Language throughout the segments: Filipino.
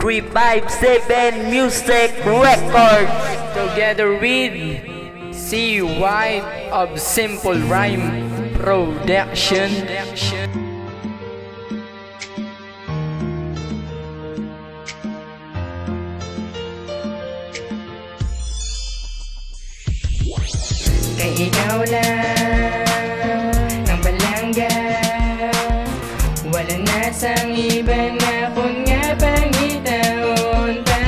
357 Music Records. Together with C. White of Simple Rhyme Production. Kay ikaw lang ang balangga, wala na sang iba na kung nga pangitaon pa.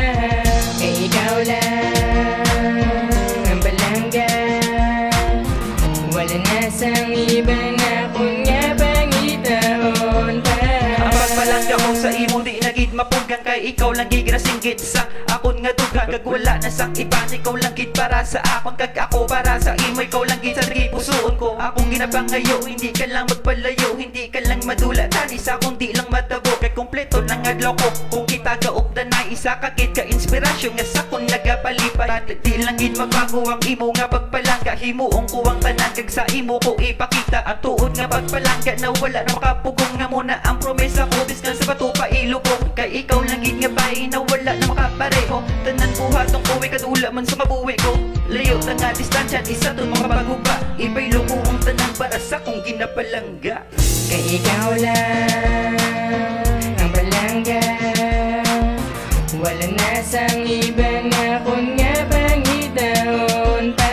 Kay ikaw lang ang balangga, wala na sang iba na kung nga pangitaon pa. Ang pagbalangga ko sa imo di nagid mapugang, kay ikaw lang gigrasinggit sa akon nga dugang. Kag wala na sang iba, ikaw lang gid para sa akon, kag ako para sa imo. Ikaw lang gid sa pusoon ko, akong ginabangayo. Hindi ka lang magpalayo, hindi ka lang madula tani sa akong di lang matabo. Kay kompleto lang adlaw ko kung kita gaupdan na isa ka kid ka inspirasyon nga sa kon nagapalipay. Di lang gid magbago ang imo nga pagpalangga, himuong ko ang tanan kag sa imo ko ipakita ang tuod nga pagpalangga na wala na makapugong. Nga muna ang promesa ko biskan sa bato pa ilubong, kay ikaw lang gid nga bahay na wala na makapareho. Tanan buhatong kuwi kadula man sa mabuwi ko, layo na nga distansya isa ton mga baguba. Ibay lumo ang tanan para sa kong ginapalangga. Kay ikaw lang ang balangga, wala na sang iba na kung nga pangitaon pa.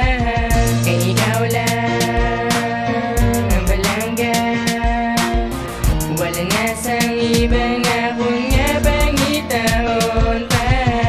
Kay ikaw lang ang balangga, wala na sang iba na kung nga pangitaon pa.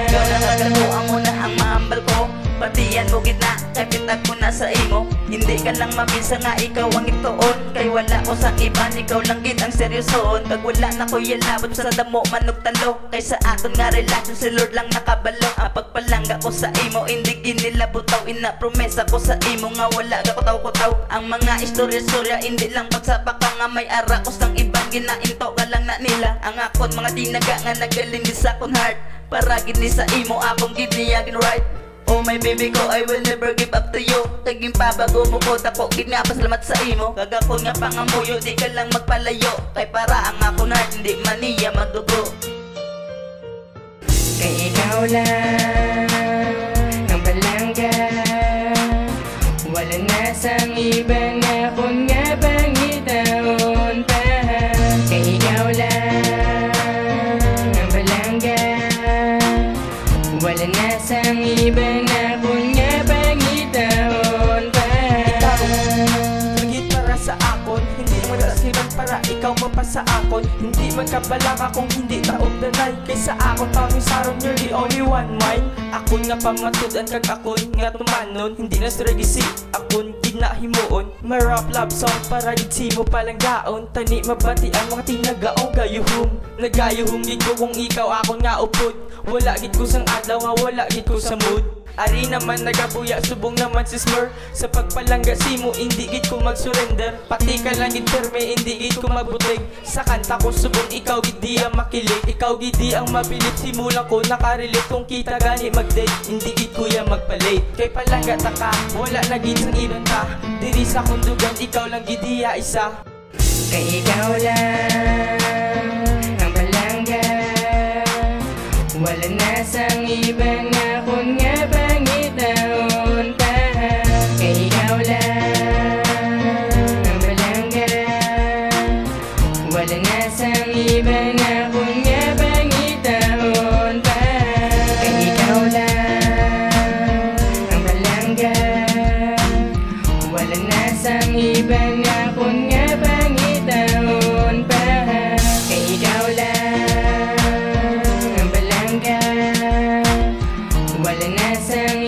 Ikaw lang nagatuan mo na ang mahambal ko, patiyan mo gitna kapitag ko na sa imo. Hindi ka lang mabisa nga ikaw ang itoon, kay wala ko sang iban, ikaw lang gid ang seryosoon. Pag wala na ko yalabot sa damo manog talo, kay sa aton nga relasyon si Lord lang nakabalo. Ang pagpalangga ko sa imo hindi ginilabutaw, ina promesa ko sa imo nga wala ka kutaw-kutaw. Ang mga istorya-storya hindi lang pagsabak ka nga may ara ko sang iban, ginainto ka lang na nila. Ang akon mga dinaga nga nagaling di sa akon heart, para gid ni sa imo akong gid niyagin right. Oh my baby ko, I will never give up to you. Taging pabago mo ko, tako gid nga pasalamat sa imo. Kagakon nga pangamuyo, di ka lang magpalayo, kay para ang akon heart hindi maniya magdugo. Kay ikaw lang ang balangga, wala na sang iba na kung nga pangitaon pa. Kay ikaw lang ang balangga, wala na sang iba na kung nga pangitaon pa. Ikaw, magit para sa akon, hindi mo nasiban para ikaw mapasa akon. Hindi magkabalaka kung hindi taog danay, kaysa akon pamisaron, you're the only one mine. Akon nga pamatudan kag akon nga tumanon, hindi na stragisi akon gid na himuon. My rap love song para gid simo palang gaon, tani mabati ang mga tinagaong gayuhom. Nagayuhom gid ko kung ikaw akon nga upod, wala gid ko sang adlaw nga wala gid ko sa mood. Ari naman nagabuya, subong naman si Smur, sa pagpalangga simo hindi gid ko mag-surrender. Pati ka lang gid perme, hindi gid ko magbutig. Sa kanta ko subong ikaw gid di ang makilig, ikaw gid di ang mabilib. Simulan ko nakarelate kung kita gani mag-date, hindi gid kuya magpalate. Kay palangga ta ka, wala na gid sang iban ta, diri sa kundugan ikaw lang gid diya isa. Kay ikaw lang ang balangga, wala na sang iba na kung nga pangitaon pa. Kay ikaw lang ang balangga, wala na sang iba na kung nga pangitaon pa. Kay ikaw lang ang balangga, wala na sang iba na kung nga pangitaon pa. Kay ikaw lang ang balangga, wala na sang